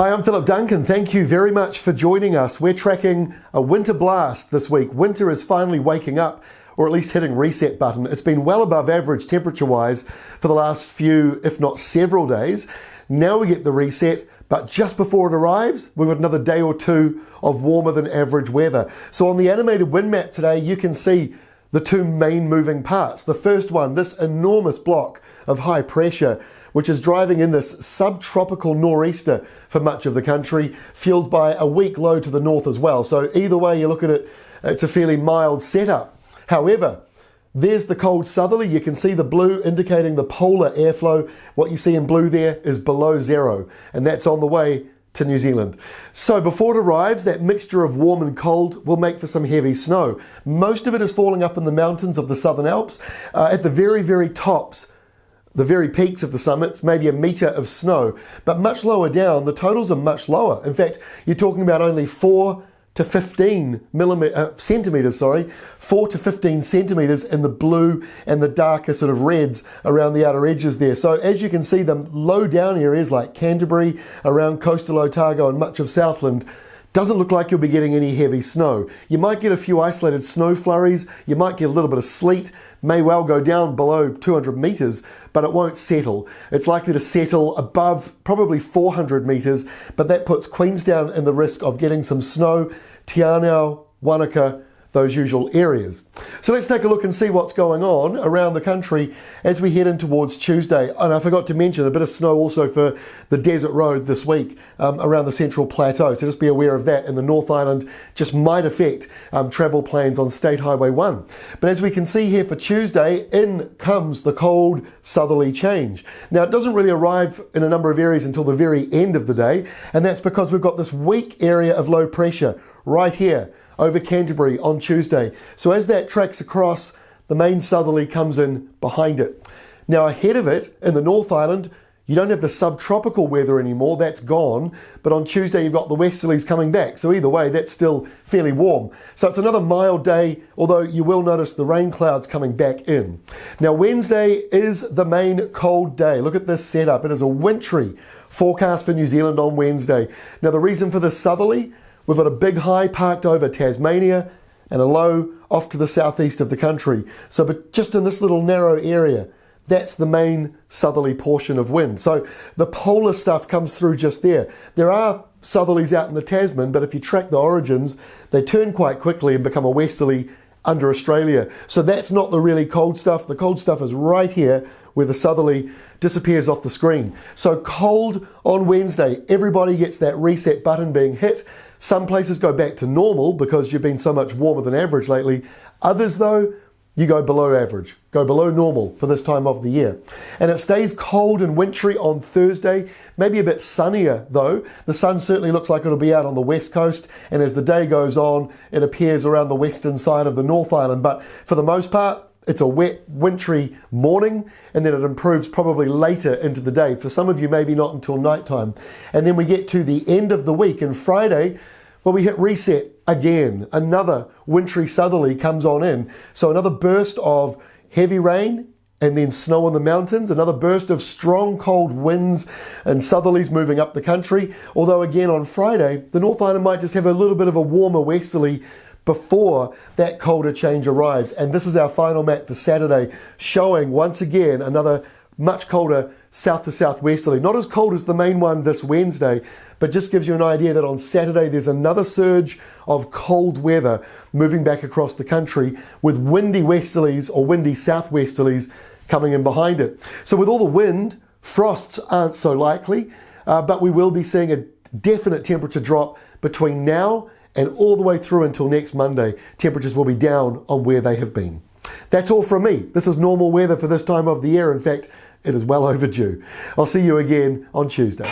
Hi, I'm Philip Duncan. Thank you very much for joining us. We're tracking a winter blast this week. Winter is finally waking up, or at least hitting reset button. It's been well above average temperature-wise for the last few, if not several days. Now we get the reset, but just before it arrives, we've got another day or two of warmer than average weather. So on the animated wind map today, you can see the two main moving parts. The first one, this enormous block of high pressure, which is driving in this subtropical nor'easter for much of the country, fueled by a weak low to the north as well. So either way you look at it, it's a fairly mild setup. However, there's the cold southerly. You can see the blue indicating the polar airflow. What you see in blue there is below zero, and that's on the way to New Zealand. So before it arrives, that mixture of warm and cold will make for some heavy snow. Most of it is falling up in the mountains of the southern Alps. At the very, very tops, the very peaks of the summits, maybe a metre of snow, but much lower down, the totals are much lower. In fact, you're talking about only 4 to 15 centimetres, 4 to 15 centimetres in the blue and the darker sort of reds around the outer edges there. So as you can see, the low down areas like Canterbury, around coastal Otago and much of Southland, doesn't look like you'll be getting any heavy snow. You might get a few isolated snow flurries, you might get a little bit of sleet, may well go down below 200 metres, but it won't settle. It's likely to settle above probably 400 metres, but that puts Queenstown in the risk of getting some snow, Te Anau, Wanaka, those usual areas. So let's take a look and see what's going on around the country as we head in towards Tuesday. And I forgot to mention a bit of snow also for the desert road this week around the Central Plateau. So just be aware of that. In the North Island, just might affect travel plans on State Highway 1. But as we can see here for Tuesday, in comes the cold southerly change. Now it doesn't really arrive in a number of areas until the very end of the day. And that's because we've got this weak area of low pressure right here over Canterbury on Tuesday. So as that tracks across, the main southerly comes in behind it. Now ahead of it, in the North Island, you don't have the subtropical weather anymore, that's gone, but on Tuesday you've got the westerlies coming back. So either way, that's still fairly warm. So it's another mild day, although you will notice the rain clouds coming back in. Now Wednesday is the main cold day. Look at this setup. It is a wintry forecast for New Zealand on Wednesday. Now the reason for this southerly, we've got a big high parked over Tasmania and a low off to the southeast of the country. So but just in this little narrow area, that's the main southerly portion of wind. So the polar stuff comes through just there. There are southerlies out in the Tasman, but if you track the origins, they turn quite quickly and become a westerly under Australia. So that's not the really cold stuff. The cold stuff is right here where the southerly disappears off the screen. So cold on Wednesday, everybody gets that reset button being hit. Some places go back to normal because you've been so much warmer than average lately. Others though, you go below average, go below normal for this time of the year. And it stays cold and wintry on Thursday, maybe a bit sunnier though. The sun certainly looks like it'll be out on the west coast, and as the day goes on, it appears around the western side of the North Island. But for the most part, it's a wet, wintry morning, and then it improves probably later into the day. For some of you, maybe not until nighttime. And then we get to the end of the week, and Friday, well, we hit reset again. Another wintry southerly comes on in. So another burst of heavy rain and then snow on the mountains, another burst of strong cold winds and southerlies moving up the country. Although again on Friday, the North Island might just have a little bit of a warmer westerly before that colder change arrives. And this is our final map for Saturday, showing once again another much colder south to southwesterly. Not as cold as the main one this Wednesday, but just gives you an idea that on Saturday there's another surge of cold weather moving back across the country with windy westerlies or windy southwesterlies coming in behind it. So with all the wind, frosts aren't so likely, but we will be seeing a definite temperature drop between now and all the way through until next Monday. Temperatures will be down on where they have been. That's all from me. This is normal weather for this time of the year. In fact, it is well overdue. I'll see you again on Tuesday.